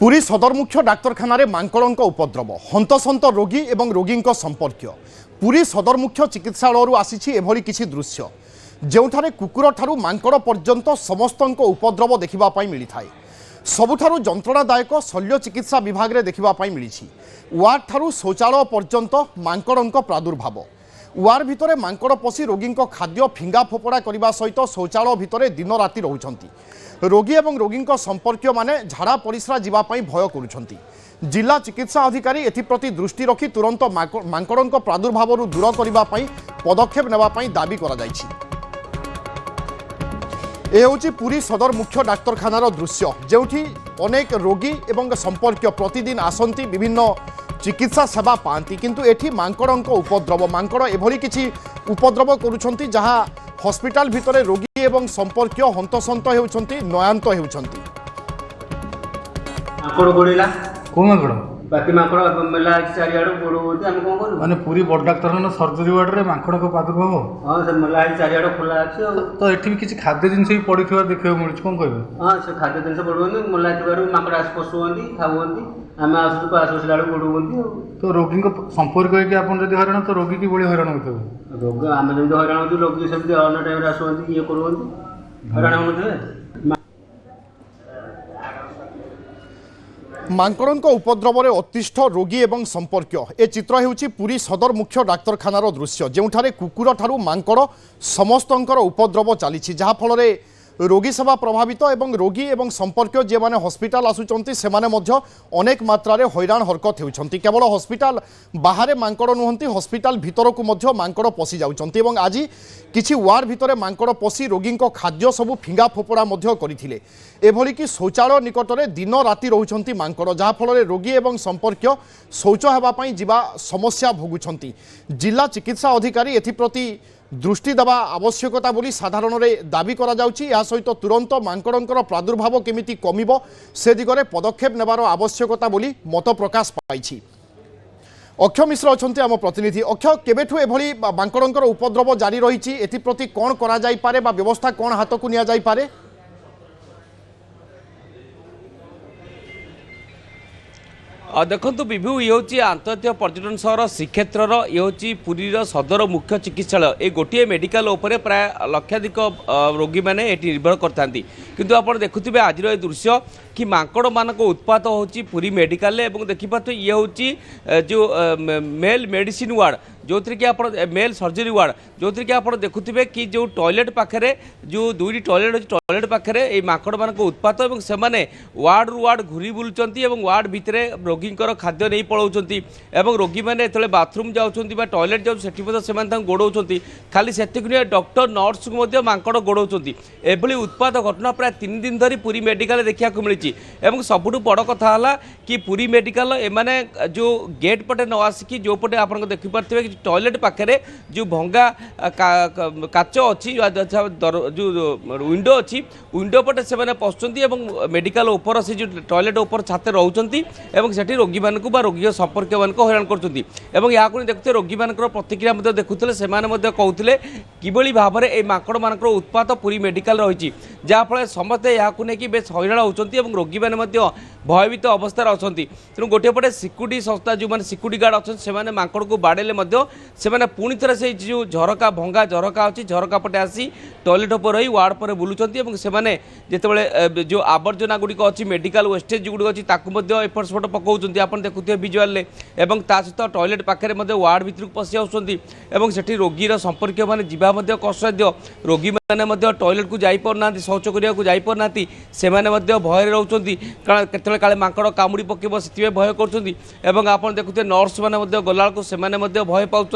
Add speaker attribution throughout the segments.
Speaker 1: पुरी सदर मुख्य डाक्तरखाना मांकड़ों उपद्रव हंतसंत रोगी और रोगी संपर्क पुरी सदर मुख्य चिकित्सालय आसी एभली किसी दृश्य जोठारे कुकुर ठारू मांकड़ पर्यंत समस्त उपद्रव देखा मिली थाए। सबुठारू जंत्रणादायक शल्य चिकित्सा विभाग में देखा मिली वार्ड ठारू शौचालय पर्यंत मांकड़ों प्रादुर्भाव। वार्ड भितर मांकड़ पशि रोगी खाद्य फिंगा फोपड़ा करने सहित शौचालय भितर दिन राति रोचंती। रोगी और रोगी संपर्क माने झाड़ा परिस्रा जीवाई भय करुछंती। जिला चिकित्सा अधिकारी एप्रति दृष्टि रखी तुरंत मांकड़ों प्रादुर्भाव दूर करने पदक्षेप नेबाई दाबी करा जायछि। ए होची पुरी सदर मुख्य डाक्तरखानार दृश्य जोठी अनेक रोगी एवं संपर्क प्रतिदिन आसंती विभिन्न चिकित्सा सेवा पाती किंतु एठी मांकड़ों उपद्रव मांकड़ एभली किछि उपद्रव करुछंती जहाँ हॉस्पिटल भितर रोगी एवं संपर्क हंतसंत होउछंती नयान्त होउछंती।
Speaker 2: मांकड़ गोड़ेला
Speaker 3: को मांकड़
Speaker 2: बाकी मांकड़ मेला चारिआड़ गोड़ होती हम कोन करू
Speaker 3: माने पूरी बड़ डाक्तरखाना सर्जरी वार्ड रे मांकड़ को प्रादुर्भाव।
Speaker 2: हां से मेला चारिआड़ खुला अछि
Speaker 3: तो एठी भी किछि खाद्य जिंस भी पड़िथिबा देखियो मिलुछ कोन कहबे।
Speaker 2: हां से खाद्य जिंस पड़ोनी मेला थिबारु मांकड़ आस पसुवंती खावंती आमे आसु पास आसलाड़ गोड़ होती।
Speaker 3: तो रोगी को संपर्क होके आपन जदी हरान तो रोगी की बड़ी हरान होतबे।
Speaker 2: रोग आमे जदी हरान होती रोगी सब अन टाइम रे आसुवंती ये करूवंती हरान होनथे।
Speaker 1: मांकड़ों उपद्रव में अतिष्ठ रोगी एवं संपर्क ए चित्र हेउछि पुरी सदर मुख्य डाक्तरखानार दृश्य जोठारे कुकुर ठारू मांकड़ समस्तंकर उपद्रव चली जहाँ फल रोगी सेवा प्रभावित एवं रोगी एवं संपर्क जे माने हॉस्पिटल आसुचंती से माने मध्य अनेक मात्रा रे हैरान हरकत हेउछंती। केवल हॉस्पिटल बाहर मांकड़ नुहंती हॉस्पिटल भितर को मध्य मांकड़ पशि जाउछंती एवं आज किछि वार्ड भितर मांकड़ पशि रोगी खाद्य सबु फिंगा फोपड़ा मध्य करथिले। एभली कि शौचालय निकट में दिन राति रोचंती मांकड़ जहाँ फल रोगी एवं संपर्क शौच होगापी जीवा समस्या भोगुंट। जिला चिकित्सा अधिकारी एप्रति दृष्टि देवा आवश्यकता बोली साधारण दाबी करा जाउछि। या सहित तुरंत मांकड़ों प्रादुर्भाव केमिति कमिबो से दिगरे पदक्षेप नेबार आवश्यकता बोली मत प्रकाश पाइछि। अक्षय मिश्र अछंती आम प्रतिनिधि। अक्षय केबेठु एभली मांकड़ों उपद्रव जारी रही एप्रति कौन करा जाई पारे बा व्यवस्था कौन हाथ को निया जाई पारे?
Speaker 4: देखु विभु ये हूँ आंतर्जातीय पर्यटन सहर श्रीक्षेत्र ये हूँ पुरी सदर मुख्य चिकित्सालय ये गोटे मेडिकल उपरे प्राय लक्षाधिक रोगी मैंने ये निर्भर करते किंतु आप देखुवे आज ये दृश्य कि मांकड़ मानक उत्पात होची पुरी मेडिकल एवं देखिए ये हूँ जो मेल मेडिसिन वार्ड जो थी कि आप मेल सर्जरी वार्ड जो थी कि आप देखुवे कि जो टॉयलेट पाखे जो दुईटी टॉयलेट अच्छी टॉयलेट पाखे ये मांकड़ मानक उत्पात और से वार्ड रु वार्ड घूरी बुलूँ वार्ड भितर रोगी खाद्य नहीं पलाउंट और रोगी मैंने जो बाथरूम जाऊँ टॉयलेट जाऊँ गोड़ाऊँ खाली से डॉक्टर नर्स को मांकड़ गोड़ाऊँ। एभली उत्पात घटना प्राय 3 दिन धरी पुरी मेडिकल देखा मिली एवं सबुठ बड़ कथा है कि पुरी मेडिकल एमाने जो गेट पटे न आसिकी जो पटे आप देखिपे टॉयलेट पाखे जो भंगा काच अच्छी जो विंडो अच्छी विंडो पटे से पशुंट मेडिकल ऊपर से जो टॉयलेट ऊपर छाते रोच से रोगी मानक रोगी संपर्क मानक हैरान कर देखते रोगी मान प्रतिक्रिया देखुले से कहते किभली भाव में ये मांकड़ मान उत्पात पुरी मेडिकल रही जहाँफल समस्ते यहाँ नहीं बेस हैरान होती रोगी मैंने भयभीत अवस्था अच्छा तेणु गोटे पटे सिक्यूरीटी संस्था जो मैंने सिक्यूरीटी गार्ड अच्छा से मांकड़ को बाड़ेले से पुणी थे से जो झरका भंगा झरका अच्छी झरका पटे आसी टॉयलेट पर रही वार्ड पर बुलूँ से जिते जो आवर्जना गुड़िक अच्छी मेडिकल वेस्टेज गुड़िक अच्छी एपट सेपट पकाउं आप देखुए विजुआल सहित टॉयलेट पाखे वार्ड भर को पशि आसुँच रोगीर संपर्क मैंने जावा कष्टसाध्य रोगी मैंने टॉयलेट को जापना शौच करने को जापना से भय रोचे केतले काले मांकड़ कामुड़ी पकेब से भय कर आप देखुए नर्स मैंने गला से भय पाँच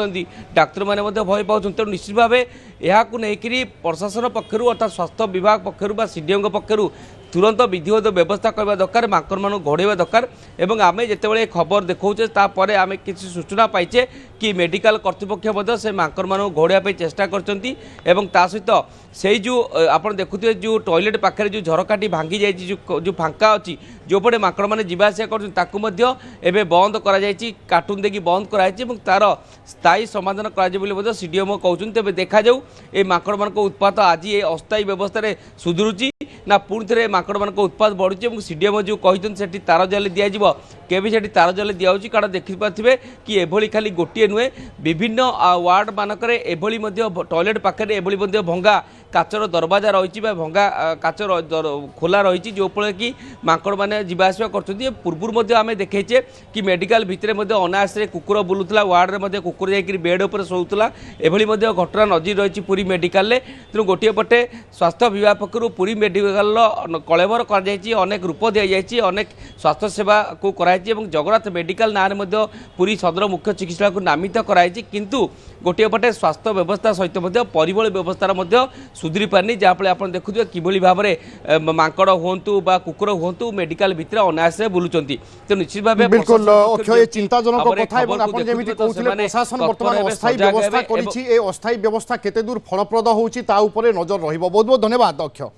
Speaker 4: डाक्तर मैंने भय पाँच तेणु निश्चित भाव यहाँ नहीं प्रशासन पक्षर अर्थात स्वास्थ्य विभाग पक्षर सीडीएम पक्षर तुरंत विधिवत व्यवस्था करने दरकार मांकड़ मान घोड़े दरकार और आम जिते खबर देखौचे तापर आम किसी सूचना पाइचे कि मेडिकल कर्तृपक्ष से मांकड़ मान घोड़ाई चेष्टा करछंती सहित से जो आप देखुए जो टॉयलेट पाखे जो झरकाटी भांगी जाइए जो फांका अच्छी जो पटे मांकड़ मैंने जावासिया कर बंद कार्टून देखिए बंद कराई तार स्थायी समाधान कर सीडीएम कहते तेज देखा जाऊ ये मांकड़ मान उत्पात आज ये अस्थायी व्यवस्था सुधुरुची ना पुणी थे ମାଙ୍କଡ଼ ମାନଙ୍କ ଉତ୍ପାଦ ବଢ଼ୁଛି ଏବଂ ସିଡିଏମ୍ ଯେଉଁ କହିଛନ୍ତି ସେଠି ତାର ଜାଲି ଦିଆଯିବ କେବେ ସେଠି ତାର ଜାଲି ଦିଆଯାଉଛି କାରଣ ଦେଖିପାରୁଥିବେ କି ଏଭଳି ଖାଲି ଗୋଟିଏ ନୁହେଁ ବିଭିନ୍ନ ୱାର୍ଡ ମାନଙ୍କରେ ଏଭଳି ମଧ୍ୟ ଟଏଲେଟ୍ ପାଖରେ ଏଭଳି ମଧ୍ୟ ଭଙ୍ଗା କାଚର ଦରବାଜା ରହିଛି ବା ଭଙ୍ଗା କାଚ ଖୋଲା ରହିଛି ଯେଉଁଫଳରେ କି ମାଙ୍କଡ଼ ମାନେ ଯିବା ଆସିବା କରୁଛନ୍ତି ପୂର୍ବରୁ ମଧ୍ୟ ଆମେ ଦେଖେଇଛେ କି ମେଡିକାଲ ଭିତରେ ମଧ୍ୟ ଅନାୟାସରେ କୁକୁର ବୁଲୁଥିଲା ୱାର୍ଡରେ ମଧ୍ୟ କୁକୁର ଯାଇକରି ବେଡ୍ ଉପରେ ଶୋଉଥିଲା ଏଭଳି ମଧ୍ୟ ଘଟଣା ନଜିର ରହିଛି ପୁରୀ ମେଡିକାଲରେ ତେଣୁ ଗୋଟିଏ ପଟେ ସ୍ୱାସ୍ଥ୍ୟ ବିଭାଗ ପକ୍ଷରୁ ପୁରୀ ମେଡିକାଲର କଳେବର କରାଯାଇଛି ଅନେକ ରୂପ ଦିଆଯାଇଛି ଅନେକ ସ୍ୱାସ୍ଥ୍ୟ ସେବାକୁ କରାଯାଇଛି ଏବଂ ଜଗନ୍ନାଥ ମେଡିକାଲ ନାଁରେ ମଧ୍ୟ ପୁରୀ ସଦର ମୁଖ୍ୟ ଚିକିତ୍ସାଳୟକୁ ନାମିତ କରାଯାଇଛି କିନ୍ତୁ ଗୋଟିଏ ପଟେ ସ୍ୱାସ୍ଥ୍ୟ ବ୍ୟବସ୍ଥା ସହିତ ମଧ୍ୟ ପରିମଳ ବ୍ୟବସ୍ଥାର ମଧ୍ୟ ସୁଧୁରି ପାରିନି ଯାହାଫଳରେ ଆପଣ ଦେଖୁଥିବେ କିଭଳି ଭାବରେ ମାଙ୍କଡ଼ ହୁଅନ୍ତୁ ବା କୁକୁର ହୁଅନ୍ତୁ ମେଡିକାଲ ଭିତରେ ଅନାୟାସରେ ବୁଲୁଛନ୍ତି ତେଣୁ ନିଶ୍ଚିତ ଭାବେ
Speaker 1: बिल्कुल अक्षय चिंताजनक कथा एवं आपण जेमिति कहउथिले प्रशासन वर्तमान अस्थायी व्यवस्था करिछि ए अस्थायी व्यवस्था केते दूर फलप्रद होउछि ता उपरे नजर रहिबो बहुत बहुत धन्यवाद अक्षय।